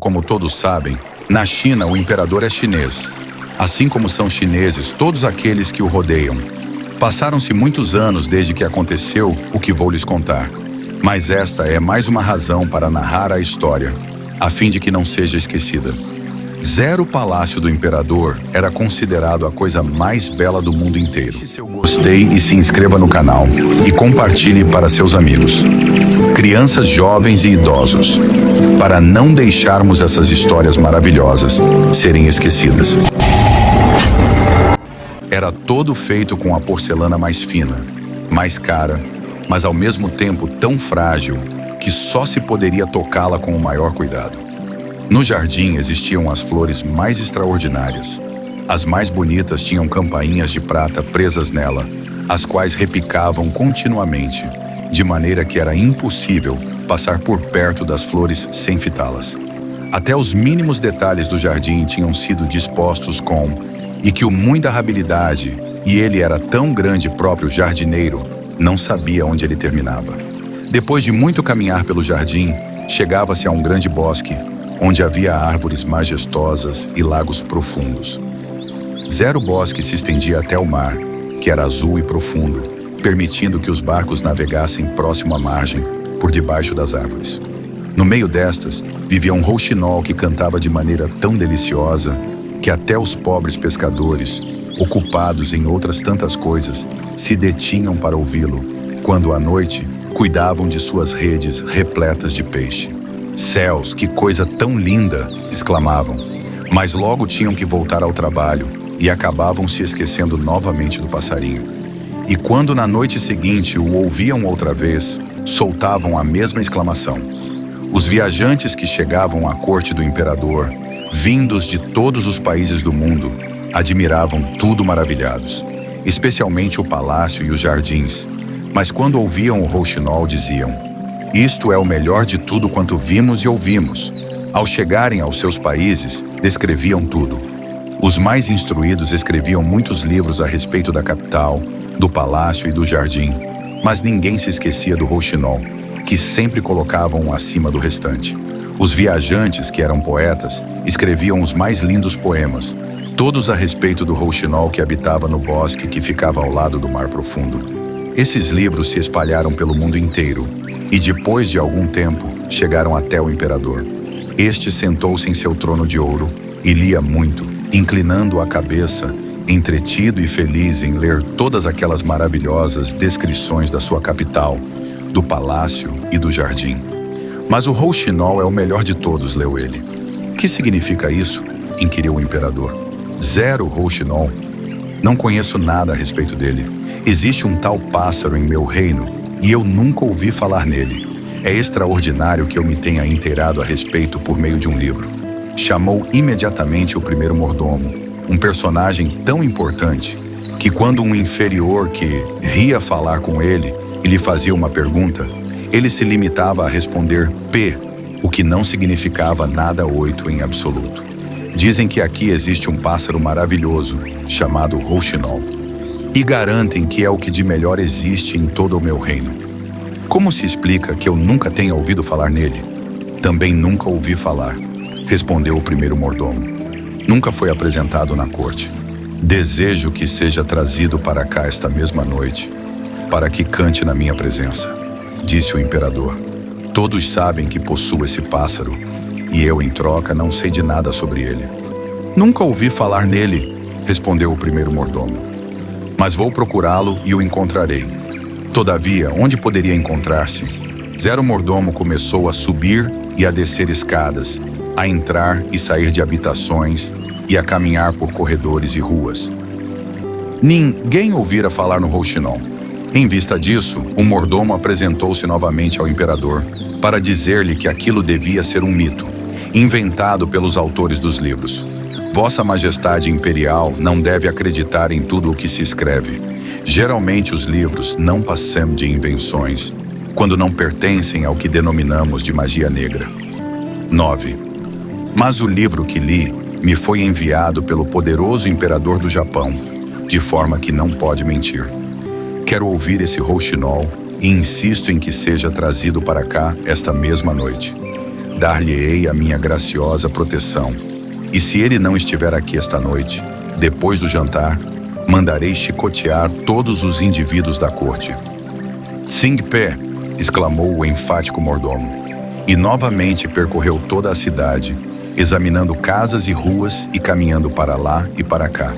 Como todos sabem, na China o imperador é chinês, assim como são chineses todos aqueles que o rodeiam. Passaram-se muitos anos desde que aconteceu o que vou lhes contar, mas esta é mais uma razão para narrar a história, a fim de que não seja esquecida. O palácio do imperador era considerado a coisa mais bela do mundo inteiro. Deixe seu gostei e se inscreva no canal e compartilhe para seus amigos, crianças, jovens e idosos, para não deixarmos essas histórias maravilhosas serem esquecidas. Era todo feito com a porcelana mais fina, mais cara, mas ao mesmo tempo tão frágil que só se poderia tocá-la com o maior cuidado. No jardim existiam as flores mais extraordinárias. As mais bonitas tinham campainhas de prata presas nela, as quais repicavam continuamente, de maneira que era impossível passar por perto das flores sem fitá-las. Até os mínimos detalhes do jardim tinham sido dispostos e que o muita habilidade, e ele era tão grande próprio jardineiro, não sabia onde ele terminava. Depois de muito caminhar pelo jardim, chegava-se a um grande bosque, onde havia árvores majestosas e lagos profundos. O bosque se estendia até o mar, que era azul e profundo, permitindo que os barcos navegassem próximo à margem, por debaixo das árvores. No meio destas, vivia um rouxinol que cantava de maneira tão deliciosa que até os pobres pescadores, ocupados em outras tantas coisas, se detinham para ouvi-lo, quando à noite cuidavam de suas redes repletas de peixe. "Céus, que coisa tão linda!" exclamavam, mas logo tinham que voltar ao trabalho e acabavam se esquecendo novamente do passarinho. E quando na noite seguinte o ouviam outra vez, soltavam a mesma exclamação. Os viajantes que chegavam à corte do imperador, vindos de todos os países do mundo, admiravam tudo maravilhados, especialmente o palácio e os jardins, mas quando ouviam o rouxinol diziam: "Isto é o melhor de tudo quanto vimos e ouvimos." Ao chegarem aos seus países, descreviam tudo. Os mais instruídos escreviam muitos livros a respeito da capital, do palácio e do jardim, mas ninguém se esquecia do rouxinol, que sempre colocavam acima do restante. Os viajantes, que eram poetas, escreviam os mais lindos poemas, todos a respeito do rouxinol que habitava no bosque que ficava ao lado do mar profundo. Esses livros se espalharam pelo mundo inteiro, e depois de algum tempo, chegaram até o imperador. Este sentou-se em seu trono de ouro e lia muito, inclinando a cabeça, entretido e feliz em ler todas aquelas maravilhosas descrições da sua capital, do palácio e do jardim. "Mas o rouxinol é o melhor de todos", leu ele. "Que significa isso?" inquiriu o imperador. Rouxinol. Não conheço nada a respeito dele. Existe um tal pássaro em meu reino e eu nunca ouvi falar nele. É extraordinário que eu me tenha inteirado a respeito por meio de um livro. Chamou imediatamente o primeiro mordomo, um personagem tão importante que quando um inferior que ria falar com ele e lhe fazia uma pergunta, ele se limitava a responder P, o que não significava nada 8 em absoluto. Dizem que aqui existe um pássaro maravilhoso, chamado rouxinol, e garantem que é o que de melhor existe em todo o meu reino. Como se explica que eu nunca tenha ouvido falar nele? Também nunca ouvi falar, respondeu o primeiro mordomo. Nunca foi apresentado na corte. Desejo que seja trazido para cá esta mesma noite, para que cante na minha presença, disse o imperador. Todos sabem que possuo esse pássaro, e eu, em troca, não sei de nada sobre ele. Nunca ouvi falar nele, respondeu o primeiro mordomo. Mas vou procurá-lo e o encontrarei. Todavia, onde poderia encontrar-se? Mordomo começou a subir e a descer escadas, a entrar e sair de habitações e a caminhar por corredores e ruas. Ninguém ouvira falar no rouxinol. Em vista disso, o mordomo apresentou-se novamente ao imperador para dizer-lhe que aquilo devia ser um mito, inventado pelos autores dos livros. Vossa Majestade Imperial não deve acreditar em tudo o que se escreve. Geralmente os livros não passam de invenções, quando não pertencem ao que denominamos de magia negra. 9. Mas o livro que li me foi enviado pelo poderoso imperador do Japão, de forma que não pode mentir. Quero ouvir esse rouxinol e insisto em que seja trazido para cá esta mesma noite. dar-lhe-ei a minha graciosa proteção. E se ele não estiver aqui esta noite, depois do jantar, mandarei chicotear todos os indivíduos da corte. Tsing-pé! Exclamou o enfático mordomo. E novamente percorreu toda a cidade, examinando casas e ruas e caminhando para lá e para cá.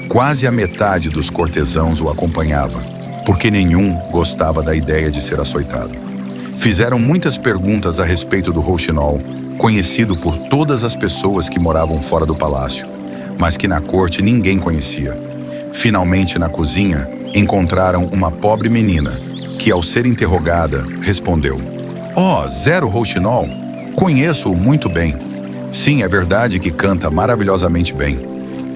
Quase a metade dos cortesãos o acompanhava, porque nenhum gostava da ideia de ser açoitado. Fizeram muitas perguntas a respeito do rouxinol, conhecido por todas as pessoas que moravam fora do palácio, mas que na corte ninguém conhecia. Finalmente, na cozinha, encontraram uma pobre menina, que, ao ser interrogada, respondeu: "Oh, Zero Rouxinol, conheço-o muito bem. Sim, é verdade que canta maravilhosamente bem.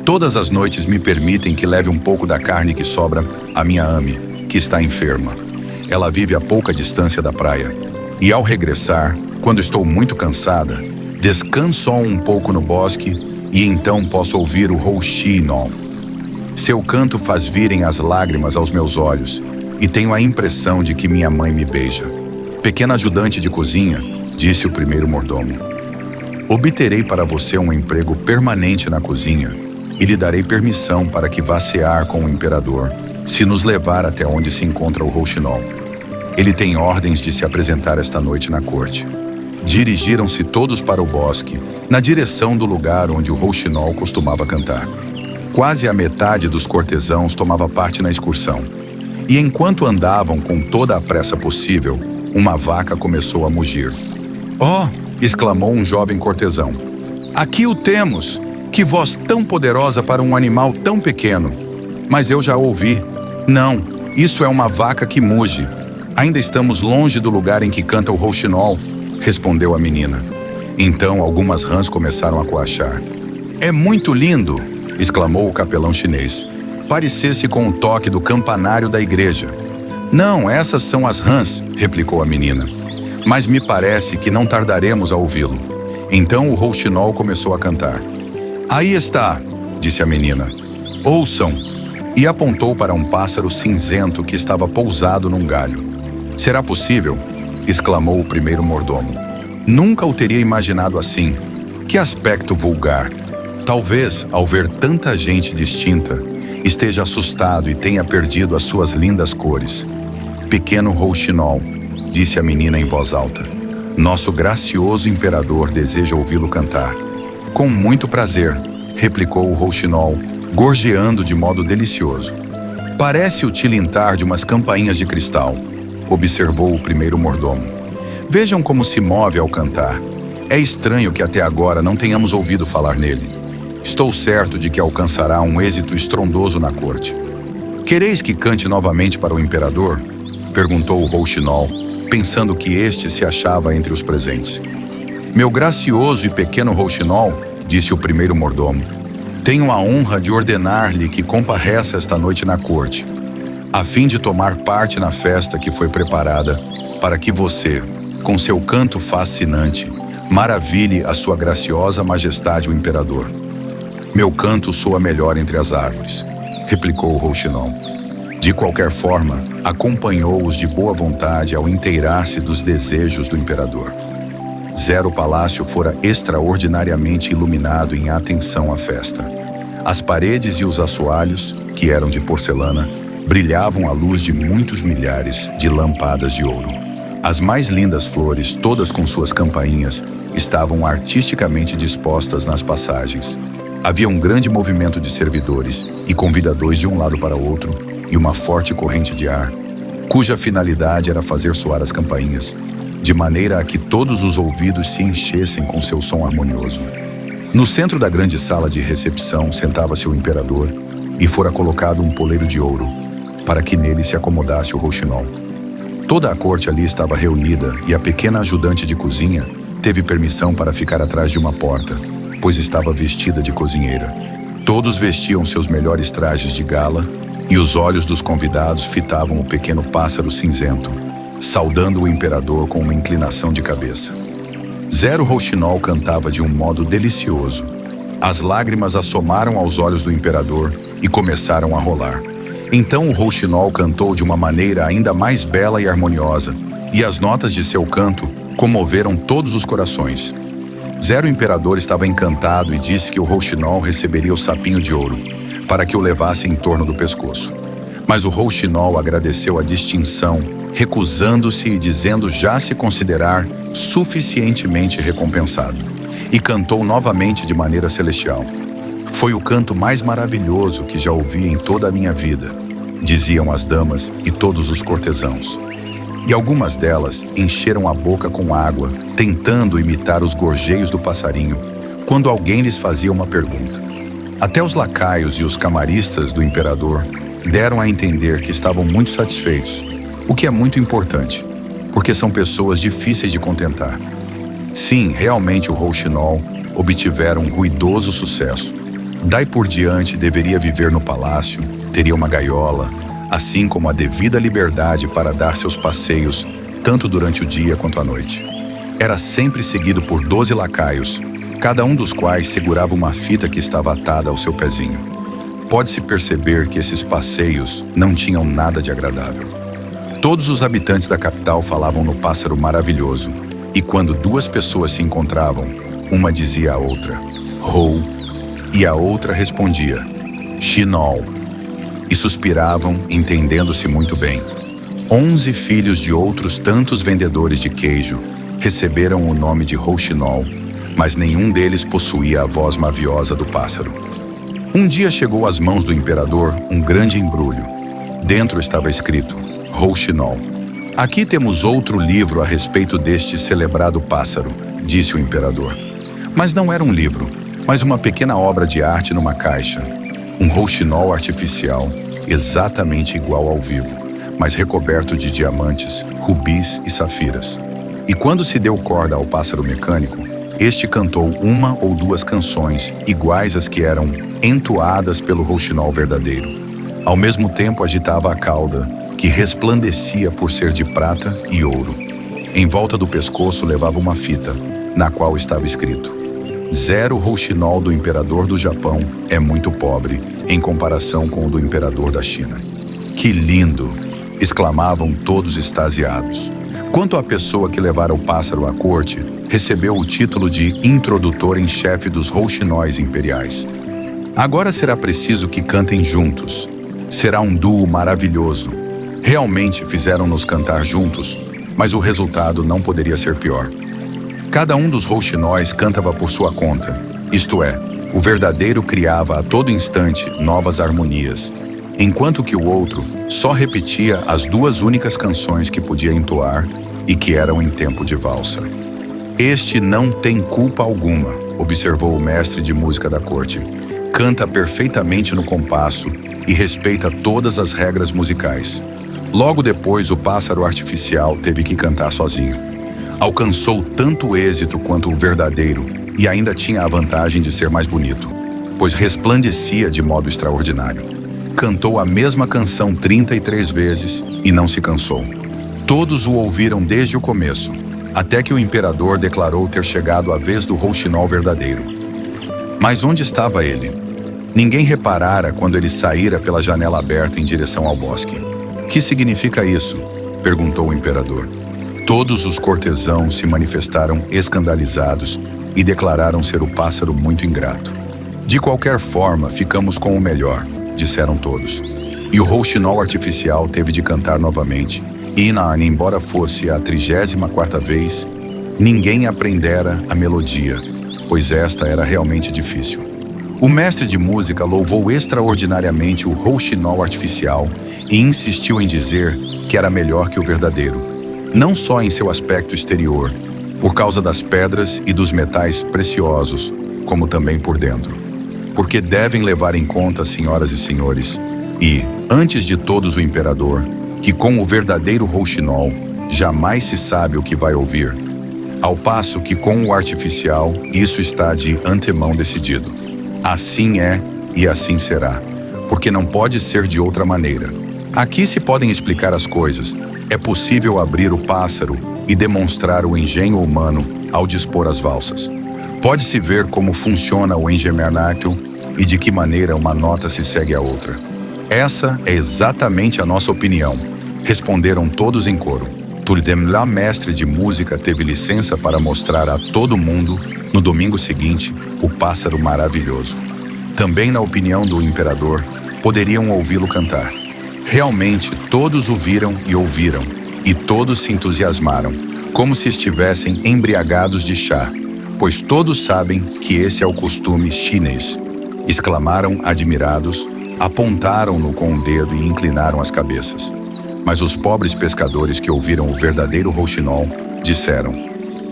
Todas as noites me permitem que leve um pouco da carne que sobra à minha ame, que está enferma. Ela vive a pouca distância da praia. E ao regressar, quando estou muito cansada, descanso um pouco no bosque e então posso ouvir o rouxinol. Seu canto faz virem as lágrimas aos meus olhos e tenho a impressão de que minha mãe me beija." "Pequena ajudante de cozinha", disse o primeiro mordomo, "obterei para você um emprego permanente na cozinha e lhe darei permissão para que vá cear com o imperador, se nos levar até onde se encontra o rouxinol. Ele tem ordens de se apresentar esta noite na corte." Dirigiram-se todos para o bosque, na direção do lugar onde o rouxinol costumava cantar. Quase a metade dos cortesãos tomava parte na excursão. E enquanto andavam com toda a pressa possível, uma vaca começou a mugir. "Oh!" exclamou um jovem cortesão. "Aqui o temos! Que voz tão poderosa para um animal tão pequeno! Mas eu já ouvi. Não, isso é uma vaca que muge. Ainda estamos longe do lugar em que canta o rouxinol", respondeu a menina. Então algumas rãs começaram a coachar. "É muito lindo!" exclamou o capelão chinês. "Parecesse com o toque do campanário da igreja." "Não, essas são as rãs", replicou a menina. "Mas me parece que não tardaremos a ouvi-lo." Então o rouxinol começou a cantar. "Aí está", disse a menina. "Ouçam!" E apontou para um pássaro cinzento que estava pousado num galho. "Será possível?" exclamou o primeiro mordomo. "Nunca o teria imaginado assim. Que aspecto vulgar! Talvez, ao ver tanta gente distinta, esteja assustado e tenha perdido as suas lindas cores." "Pequeno rouxinol", disse a menina em voz alta, "nosso gracioso imperador deseja ouvi-lo cantar." "Com muito prazer", replicou o rouxinol, gorjeando de modo delicioso. "Parece o tilintar de umas campainhas de cristal", observou o primeiro mordomo. "Vejam como se move ao cantar. É estranho que até agora não tenhamos ouvido falar nele. Estou certo de que alcançará um êxito estrondoso na corte." "Quereis que cante novamente para o imperador?" perguntou o rouxinol, pensando que este se achava entre os presentes. "Meu gracioso e pequeno rouxinol", disse o primeiro mordomo, "tenho a honra de ordenar-lhe que compareça esta noite na corte, a fim de tomar parte na festa que foi preparada para que você, com seu canto fascinante, maravilhe a sua graciosa majestade o imperador." "Meu canto soa melhor entre as árvores", replicou o rouxinol. De qualquer forma, acompanhou-os de boa vontade ao inteirar-se dos desejos do imperador. Zero Palácio fora extraordinariamente iluminado em atenção à festa. As paredes e os assoalhos, que eram de porcelana, brilhavam à luz de muitos milhares de lâmpadas de ouro. As mais lindas flores, todas com suas campainhas, estavam artisticamente dispostas nas passagens. Havia um grande movimento de servidores e convidadores de um lado para o outro, e uma forte corrente de ar, cuja finalidade era fazer soar as campainhas, de maneira a que todos os ouvidos se enchessem com seu som harmonioso. No centro da grande sala de recepção sentava-se o imperador e fora colocado um poleiro de ouro, para que nele se acomodasse o rouxinol. Toda a corte ali estava reunida e a pequena ajudante de cozinha teve permissão para ficar atrás de uma porta, pois estava vestida de cozinheira. Todos vestiam seus melhores trajes de gala e os olhos dos convidados fitavam o pequeno pássaro cinzento, saudando o imperador com uma inclinação de cabeça. Zero Rouxinol cantava de um modo delicioso. As lágrimas assomaram aos olhos do imperador e começaram a rolar. Então o rouxinol cantou de uma maneira ainda mais bela e harmoniosa, e as notas de seu canto comoveram todos os corações. Zero Imperador estava encantado e disse que o rouxinol receberia o sapinho de ouro, para que o levasse em torno do pescoço. Mas o rouxinol agradeceu a distinção, recusando-se e dizendo já se considerar suficientemente recompensado, e cantou novamente de maneira celestial. Foi o canto mais maravilhoso que já ouvi em toda a minha vida, diziam as damas e todos os cortesãos. E algumas delas encheram a boca com água, tentando imitar os gorjeios do passarinho, quando alguém lhes fazia uma pergunta. Até os lacaios e os camaristas do imperador deram a entender que estavam muito satisfeitos, o que é muito importante, porque são pessoas difíceis de contentar. Sim, realmente o rouxinol obtivera um ruidoso sucesso. Daí por diante deveria viver no palácio, teria uma gaiola, assim como a devida liberdade para dar seus passeios, tanto durante o dia quanto à noite. Era sempre seguido por 12 lacaios, cada um dos quais segurava uma fita que estava atada ao seu pezinho. Pode-se perceber que esses passeios não tinham nada de agradável. Todos os habitantes da capital falavam no pássaro maravilhoso, e quando duas pessoas se encontravam, uma dizia à outra, Rou, e a outra respondia, Xinol, e suspiravam, entendendo-se muito bem. 11 filhos de outros tantos vendedores de queijo receberam o nome de rouxinol, mas nenhum deles possuía a voz maviosa do pássaro. Um dia chegou às mãos do imperador um grande embrulho. Dentro estava escrito, rouxinol. Aqui temos outro livro a respeito deste celebrado pássaro, disse o imperador. Mas não era um livro, mas uma pequena obra de arte numa caixa. Um rouxinol artificial, exatamente igual ao vivo, mas recoberto de diamantes, rubis e safiras. E quando se deu corda ao pássaro mecânico, este cantou uma ou duas canções iguais às que eram entoadas pelo rouxinol verdadeiro. Ao mesmo tempo agitava a cauda, que resplandecia por ser de prata e ouro. Em volta do pescoço levava uma fita, na qual estava escrito: Zero rouxinol do imperador do Japão é muito pobre em comparação com o do imperador da China. Que lindo! Exclamavam todos extasiados. Quanto à pessoa que levara o pássaro à corte, recebeu o título de introdutor em chefe dos rouxinóis imperiais. Agora será preciso que cantem juntos. Será um duo maravilhoso. Realmente fizeram-nos cantar juntos, mas o resultado não poderia ser pior. Cada um dos rouxinóis cantava por sua conta, isto é, o verdadeiro criava a todo instante novas harmonias, enquanto que o outro só repetia as duas únicas canções que podia entoar e que eram em tempo de valsa. Este não tem culpa alguma, observou o mestre de música da corte. Canta perfeitamente no compasso e respeita todas as regras musicais. Logo depois, o pássaro artificial teve que cantar sozinho. Alcançou tanto êxito quanto o verdadeiro e ainda tinha a vantagem de ser mais bonito, pois resplandecia de modo extraordinário. Cantou a mesma canção 33 vezes e não se cansou. Todos o ouviram desde o começo, até que o imperador declarou ter chegado a vez do rouxinol verdadeiro. Mas onde estava ele? Ninguém reparara quando ele saíra pela janela aberta em direção ao bosque. Que significa isso? Perguntou o imperador. Todos os cortesãos se manifestaram escandalizados e declararam ser o pássaro muito ingrato. De qualquer forma, ficamos com o melhor, disseram todos. E o rouxinol artificial teve de cantar novamente. E, embora fosse a 34ª vez, ninguém aprendera a melodia, pois esta era realmente difícil. O mestre de música louvou extraordinariamente o rouxinol artificial e insistiu em dizer que era melhor que o verdadeiro. Não só em seu aspecto exterior, por causa das pedras e dos metais preciosos, como também por dentro. Porque devem levar em conta, senhoras e senhores, e, antes de todos o imperador, que com o verdadeiro rouxinol jamais se sabe o que vai ouvir, ao passo que com o artificial isso está de antemão decidido. Assim é e assim será, porque não pode ser de outra maneira. Aqui se podem explicar as coisas. É possível abrir o pássaro e demonstrar o engenho humano ao dispor as valsas. Pode-se ver como funciona o engemernáquel e de que maneira uma nota se segue à outra. Essa é exatamente a nossa opinião, responderam todos em coro. Turdemla, mestre de música, teve licença para mostrar a todo mundo, no domingo seguinte, o pássaro maravilhoso. Também, na opinião do imperador, poderiam ouvi-lo cantar. Realmente, todos o viram e ouviram, e todos se entusiasmaram, como se estivessem embriagados de chá, pois todos sabem que esse é o costume chinês. Exclamaram admirados, apontaram-no com o dedo e inclinaram as cabeças. Mas os pobres pescadores que ouviram o verdadeiro rouxinol disseram: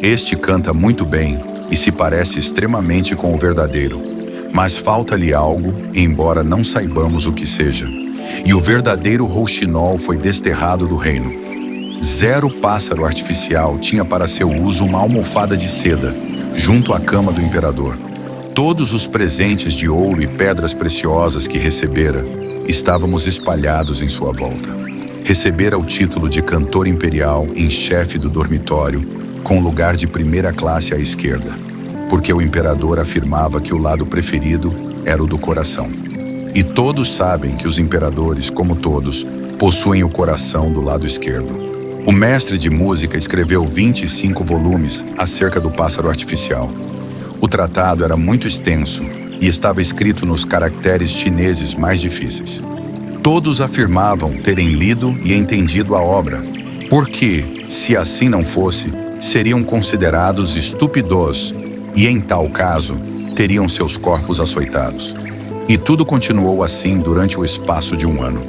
"Este canta muito bem e se parece extremamente com o verdadeiro, mas falta-lhe algo, embora não saibamos o que seja." E o verdadeiro rouxinol foi desterrado do reino. Zero pássaro artificial tinha para seu uso uma almofada de seda, junto à cama do imperador. Todos os presentes de ouro e pedras preciosas que recebera, estávamos espalhados em sua volta. Recebera o título de cantor imperial em chefe do dormitório, com lugar de primeira classe à esquerda, porque o imperador afirmava que o lado preferido era o do coração. E todos sabem que os imperadores, como todos, possuem o coração do lado esquerdo. O mestre de música escreveu 25 volumes acerca do pássaro artificial. O tratado era muito extenso e estava escrito nos caracteres chineses mais difíceis. Todos afirmavam terem lido e entendido a obra, porque, se assim não fosse, seriam considerados estúpidos e, em tal caso, teriam seus corpos açoitados. E tudo continuou assim durante o espaço de um ano.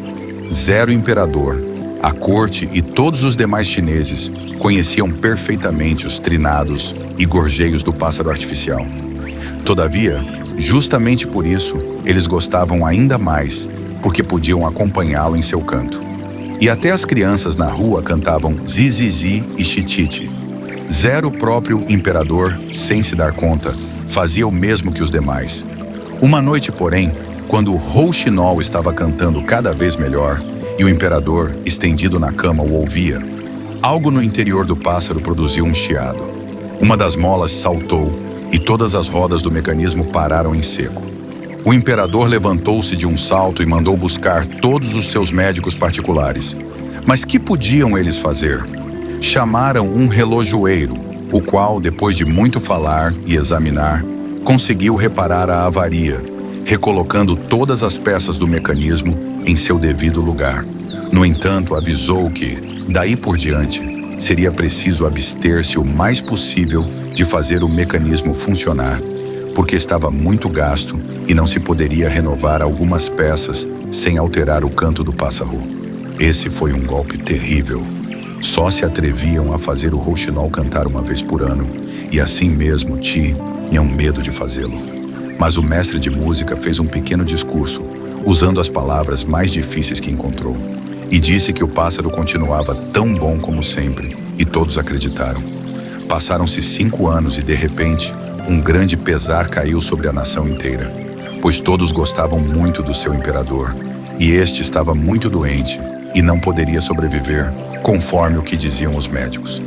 Zero imperador, a corte e todos os demais chineses conheciam perfeitamente os trinados e gorjeios do pássaro artificial. Todavia, justamente por isso, eles gostavam ainda mais, porque podiam acompanhá-lo em seu canto. E até as crianças na rua cantavam zizizi e chitite. Zero, próprio imperador, sem se dar conta, fazia o mesmo que os demais. Uma noite, porém, quando o rouxinol estava cantando cada vez melhor e o imperador, estendido na cama, o ouvia, algo no interior do pássaro produziu um chiado. Uma das molas saltou e todas as rodas do mecanismo pararam em seco. O imperador levantou-se de um salto e mandou buscar todos os seus médicos particulares. Mas que podiam eles fazer? Chamaram um relojoeiro, o qual, depois de muito falar e examinar, conseguiu reparar a avaria, recolocando todas as peças do mecanismo em seu devido lugar. No entanto, avisou que, daí por diante, seria preciso abster-se o mais possível de fazer o mecanismo funcionar, porque estava muito gasto e não se poderia renovar algumas peças sem alterar o canto do pássaro. Esse foi um golpe terrível. Só se atreviam a fazer o rouxinol cantar uma vez por ano, e assim mesmo tinham medo de fazê-lo. Mas o mestre de música fez um pequeno discurso, usando as palavras mais difíceis que encontrou, e disse que o pássaro continuava tão bom como sempre, e todos acreditaram. Passaram-se 5 anos e, de repente, um grande pesar caiu sobre a nação inteira, pois todos gostavam muito do seu imperador, e este estava muito doente e não poderia sobreviver, conforme o que diziam os médicos.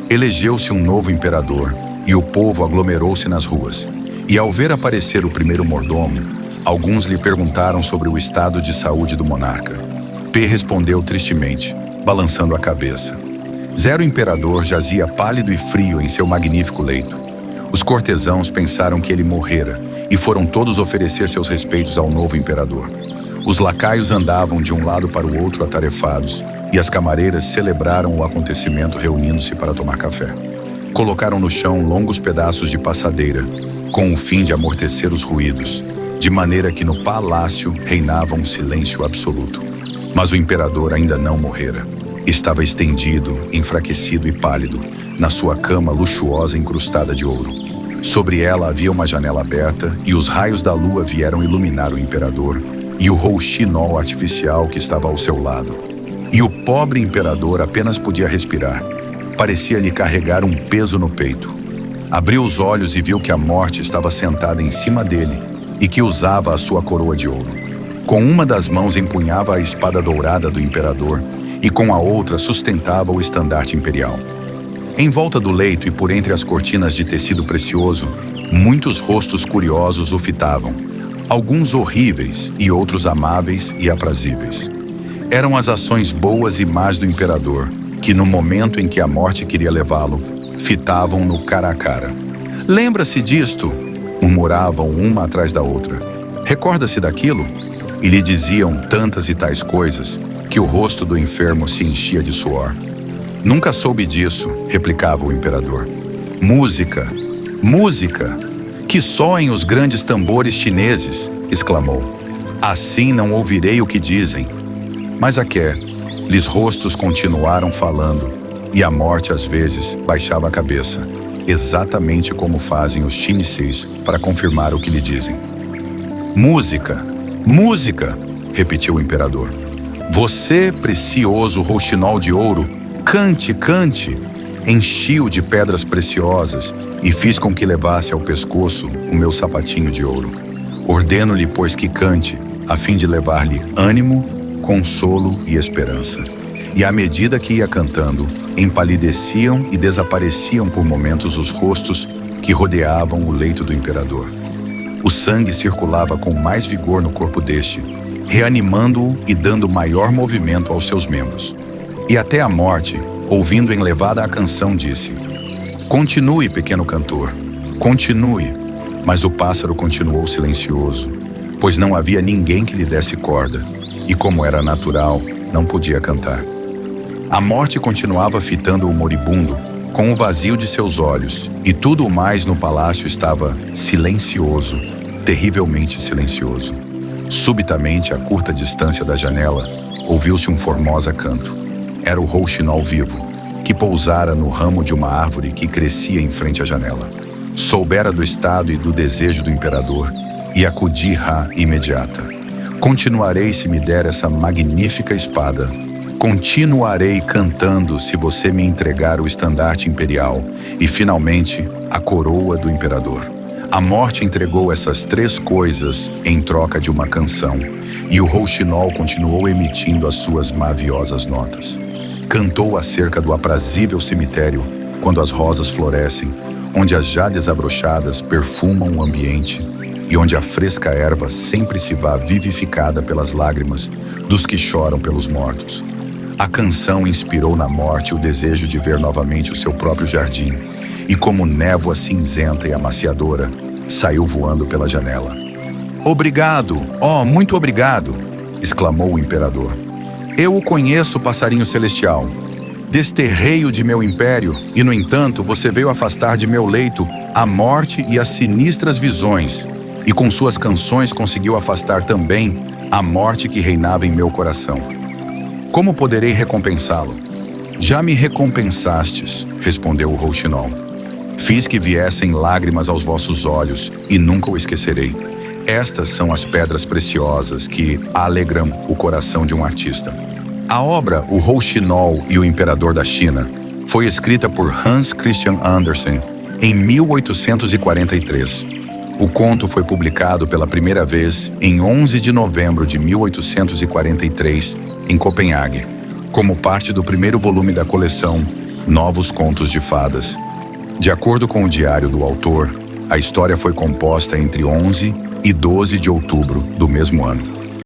Elegeu-se um novo imperador, e o povo aglomerou-se nas ruas. E ao ver aparecer o primeiro mordomo, alguns lhe perguntaram sobre o estado de saúde do monarca. P respondeu tristemente, balançando a cabeça. Zero imperador jazia pálido e frio em seu magnífico leito. Os cortesãos pensaram que ele morrera e foram todos oferecer seus respeitos ao novo imperador. Os lacaios andavam de um lado para o outro atarefados e as camareiras celebraram o acontecimento reunindo-se para tomar café. Colocaram no chão longos pedaços de passadeira, com o fim de amortecer os ruídos, de maneira que no palácio reinava um silêncio absoluto. Mas o imperador ainda não morrera. Estava estendido, enfraquecido e pálido, na sua cama luxuosa incrustada de ouro. Sobre ela havia uma janela aberta e os raios da lua vieram iluminar o imperador e o rouxinol artificial que estava ao seu lado. E o pobre imperador apenas podia respirar. Parecia-lhe carregar um peso no peito. Abriu os olhos e viu que a morte estava sentada em cima dele e que usava a sua coroa de ouro. Com uma das mãos empunhava a espada dourada do imperador e com a outra sustentava o estandarte imperial. Em volta do leito e por entre as cortinas de tecido precioso, muitos rostos curiosos o fitavam, alguns horríveis e outros amáveis e aprazíveis. Eram as ações boas e más do imperador, que no momento em que a morte queria levá-lo, fitavam-no cara a cara. "Lembra-se disto?", murmuravam uma atrás da outra. "Recorda-se daquilo?", e lhe diziam tantas e tais coisas que o rosto do enfermo se enchia de suor. "Nunca soube disso", replicava o imperador. "Música, música! Que soem os grandes tambores chineses!", exclamou. "Assim não ouvirei o que dizem." Mas lhes rostos continuaram falando, e a morte às vezes baixava a cabeça, exatamente como fazem os chineses para confirmar o que lhe dizem. "Música, música!", repetiu o imperador. "Você, precioso rouxinol de ouro, cante, cante!" Enchi-o de pedras preciosas e fiz com que levasse ao pescoço o meu sapatinho de ouro. Ordeno-lhe, pois, que cante, a fim de levar-lhe ânimo, consolo e esperança. E à medida que ia cantando, empalideciam e desapareciam por momentos os rostos que rodeavam o leito do imperador. O sangue circulava com mais vigor no corpo deste, reanimando-o e dando maior movimento aos seus membros. E até a morte, ouvindo enlevada a canção, disse: "Continue, pequeno cantor, continue." Mas o pássaro continuou silencioso, pois não havia ninguém que lhe desse corda, e como era natural, não podia cantar. A morte continuava fitando o moribundo com o vazio de seus olhos, e tudo o mais no palácio estava silencioso, terrivelmente silencioso. Subitamente, a curta distância da janela, ouviu-se um formosa canto. Era o rouxinol vivo, que pousara no ramo de uma árvore que crescia em frente à janela. Soubera do estado e do desejo do imperador, e acudi-ra imediata. "Continuarei se me der essa magnífica espada. Continuarei cantando se você me entregar o estandarte imperial e, finalmente, a coroa do imperador." A morte entregou essas 3 coisas em troca de uma canção, e o rouxinol continuou emitindo as suas maviosas notas. Cantou acerca do aprazível cemitério, quando as rosas florescem, onde as já desabrochadas perfumam o ambiente, e onde a fresca erva sempre se vá vivificada pelas lágrimas dos que choram pelos mortos. A canção inspirou na morte o desejo de ver novamente o seu próprio jardim, e como névoa cinzenta e amaciadora, saiu voando pela janela. "Obrigado, oh, muito obrigado!", exclamou o imperador. "Eu o conheço, passarinho celestial. Desterrei-o de meu império, e, no entanto, você veio afastar de meu leito a morte e as sinistras visões, e com suas canções conseguiu afastar também a morte que reinava em meu coração. Como poderei recompensá-lo?" "Já me recompensastes", respondeu o rouxinol. "Fiz que viessem lágrimas aos vossos olhos, e nunca o esquecerei. Estas são as pedras preciosas que alegram o coração de um artista." A obra O Rouxinol e o Imperador da China foi escrita por Hans Christian Andersen em 1843. O conto foi publicado pela primeira vez em 11 de novembro de 1843, em Copenhague, como parte do primeiro volume da coleção Novos Contos de Fadas. De acordo com o diário do autor, a história foi composta entre 11 e 12 de outubro do mesmo ano.